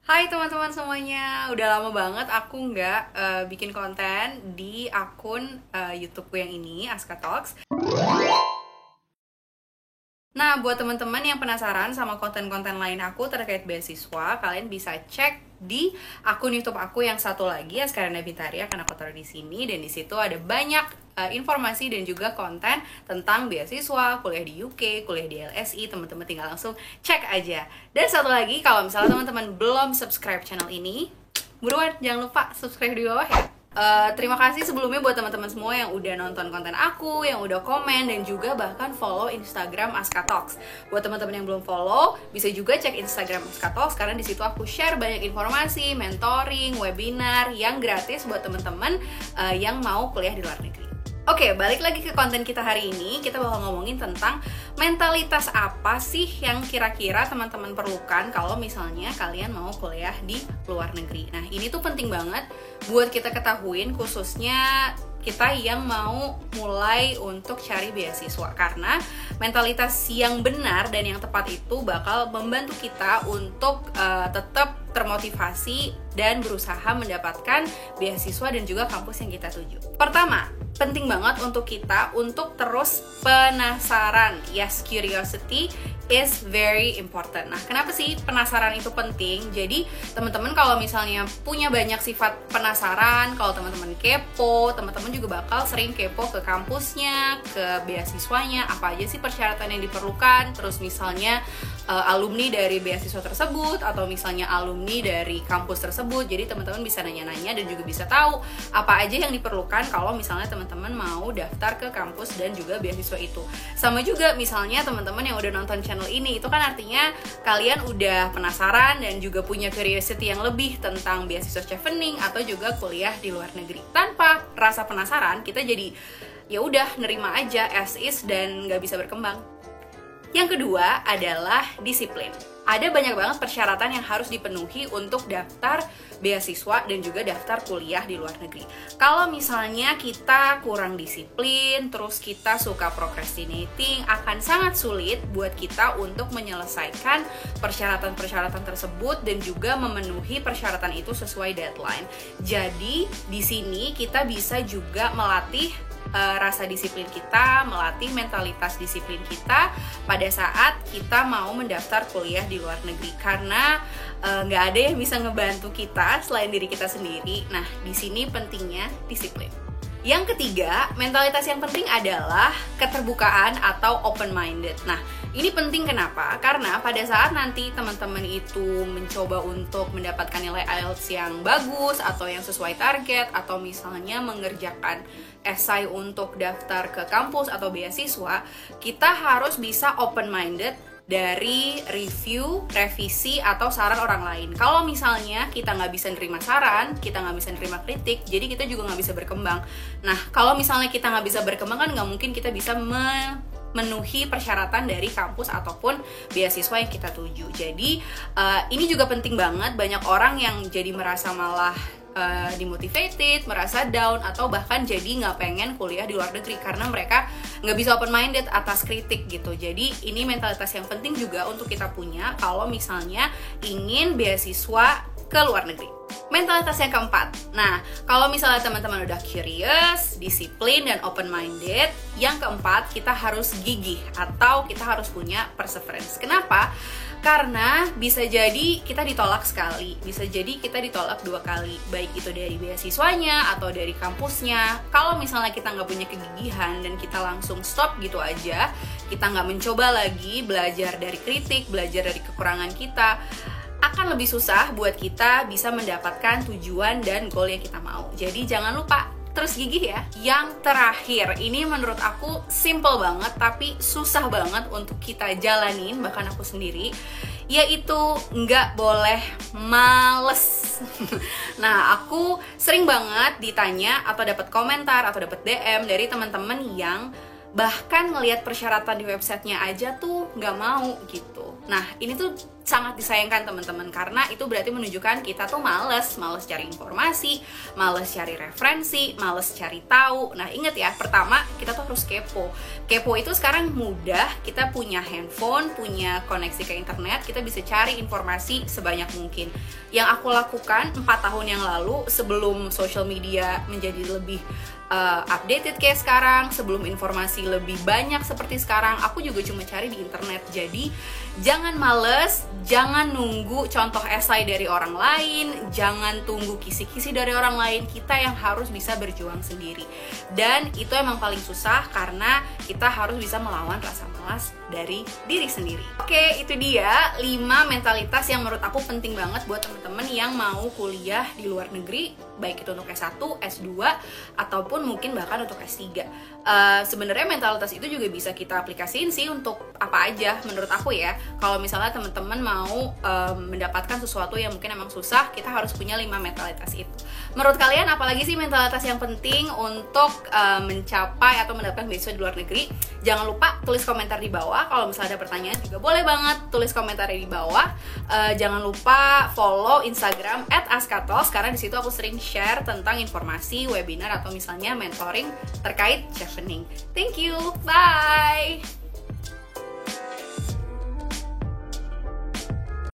Hai teman-teman semuanya, udah lama banget aku nggak bikin konten di akun YouTubeku yang ini, Aska Talks. Nah, buat teman-teman yang penasaran sama konten-konten lain aku terkait beasiswa, kalian bisa cek di akun YouTube aku yang satu lagi, Askarina Bintaria, karena aku taruh di sini, dan di situ ada banyak informasi dan juga konten tentang beasiswa, kuliah di UK, kuliah di LSI. Teman-teman tinggal langsung cek aja. Dan satu lagi, kalau misalnya teman-teman belum subscribe channel ini, buruan jangan lupa subscribe di bawah ya. Terima kasih sebelumnya buat teman-teman semua yang udah nonton konten aku, yang udah komen, dan juga bahkan follow Instagram Aska Talks. Buat teman-teman yang belum follow, bisa juga cek Instagram Aska Talks, karena di situ aku share banyak informasi, mentoring, webinar yang gratis buat teman-teman yang mau kuliah di luar negeri. Oke, balik lagi ke konten kita hari ini. Kita bakal ngomongin tentang mentalitas apa sih yang kira-kira teman-teman perlukan kalau misalnya kalian mau kuliah di luar negeri. Nah, ini tuh penting banget buat kita ketahuin, khususnya kita yang mau mulai untuk cari beasiswa, karena mentalitas yang benar dan yang tepat itu bakal membantu kita untuk tetap termotivasi dan berusaha mendapatkan beasiswa dan juga kampus yang kita tuju. Pertama, penting banget untuk kita untuk terus penasaran. Yes, curiosity is very important. Nah, kenapa sih penasaran itu penting? Jadi, teman-teman kalau misalnya punya banyak sifat penasaran, kalau teman-teman kepo, teman-teman juga bakal sering kepo ke kampusnya, ke beasiswanya, apa aja sih persyaratan yang diperlukan, terus misalnya alumni dari beasiswa tersebut, atau misalnya alumni dari kampus tersebut. Jadi teman-teman bisa nanya-nanya dan juga bisa tahu apa aja yang diperlukan kalau misalnya teman-teman mau daftar ke kampus dan juga beasiswa itu. Sama juga misalnya teman-teman yang udah nonton channel ini, itu kan artinya kalian udah penasaran dan juga punya curiosity yang lebih tentang beasiswa chevening atau juga kuliah di luar negeri. Tanpa rasa penasaran, kita jadi ya udah nerima aja as is dan nggak bisa berkembang. Yang kedua adalah disiplin. Ada banyak banget persyaratan yang harus dipenuhi untuk daftar beasiswa dan juga daftar kuliah di luar negeri. Kalau misalnya kita kurang disiplin, terus kita suka procrastinating, akan sangat sulit buat kita untuk menyelesaikan persyaratan-persyaratan tersebut dan juga memenuhi persyaratan itu sesuai deadline. Jadi, di sini kita bisa juga melatih rasa disiplin kita, melatih mentalitas disiplin kita pada saat kita mau mendaftar kuliah di luar negeri, karena nggak ada yang bisa ngebantu kita selain diri kita sendiri. Nah, di sini pentingnya disiplin. Yang ketiga, mentalitas yang penting adalah keterbukaan atau open-minded. Nah, ini penting kenapa? Karena pada saat nanti teman-teman itu mencoba untuk mendapatkan nilai IELTS yang bagus atau yang sesuai target, atau misalnya mengerjakan esai untuk daftar ke kampus atau beasiswa, kita harus bisa open-minded dari review, revisi, atau saran orang lain. Kalau misalnya kita nggak bisa nerima saran, kita nggak bisa nerima kritik, jadi kita juga nggak bisa berkembang. Nah, kalau misalnya kita nggak bisa berkembang, kan nggak mungkin kita bisa memenuhi persyaratan dari kampus ataupun beasiswa yang kita tuju. Jadi, ini juga penting banget. Banyak orang yang jadi merasa malah demotivated, merasa down, atau bahkan jadi nggak pengen kuliah di luar negeri karena mereka nggak bisa open minded atas kritik gitu. Jadi ini mentalitas yang penting juga untuk kita punya kalau misalnya ingin beasiswa ke luar negeri. Mentalitas yang keempat, nah kalau misalnya teman-teman udah curious, disiplin, dan open minded, yang keempat kita harus gigih atau kita harus punya perseverance. Kenapa? Karena bisa jadi kita ditolak sekali, bisa jadi kita ditolak 2 kali, baik itu dari beasiswanya atau dari kampusnya. Kalau misalnya kita nggak punya kegigihan dan kita langsung stop gitu aja, kita nggak mencoba lagi belajar dari kritik, belajar dari kekurangan kita, akan lebih susah buat kita bisa mendapatkan tujuan dan goal yang kita mau. Jadi jangan lupa terus gigih ya. Yang terakhir, ini menurut aku simple banget tapi susah banget untuk kita jalanin, bahkan aku sendiri, yaitu nggak boleh males. Nah, aku sering banget ditanya atau dapat komentar atau dapat DM dari teman-teman yang bahkan ngelihat persyaratan di websitenya aja tuh nggak mau gitu. Nah, ini tuh sangat disayangkan teman-teman, karena itu berarti menunjukkan kita tuh males cari informasi, males cari referensi, males cari tahu. Nah inget ya, pertama kita tuh harus kepo. Kepo itu sekarang mudah, kita punya handphone, punya koneksi ke internet, kita bisa cari informasi sebanyak mungkin. Yang aku lakukan 4 tahun yang lalu sebelum social media menjadi lebih updated kayak sekarang, sebelum informasi lebih banyak seperti sekarang, aku juga cuma cari di internet. Jadi jangan males, jangan nunggu contoh esai dari orang lain, jangan tunggu kisi-kisi dari orang lain. Kita yang harus bisa berjuang sendiri. Dan itu emang paling susah karena kita harus bisa melawan rasa malas dari diri sendiri. Oke, itu dia 5 mentalitas yang menurut aku penting banget buat temen-temen yang mau kuliah di luar negeri, baik itu untuk S1, S2, ataupun mungkin bahkan untuk S3. Sebenarnya mentalitas itu juga bisa kita aplikasiin sih untuk apa aja menurut aku ya. Kalau misalnya teman-teman mau mendapatkan sesuatu yang mungkin emang susah, kita harus punya 5 mentalitas itu. Menurut kalian apalagi sih mentalitas yang penting untuk mencapai atau mendapatkan beasiswa di luar negeri? Jangan lupa tulis komentar di bawah. Kalau misalnya ada pertanyaan juga boleh banget tulis komentar di bawah. Jangan lupa follow Instagram @askatos, karena di situ aku sering share tentang informasi webinar atau misalnya mentoring terkait chevening. Thank you, bye.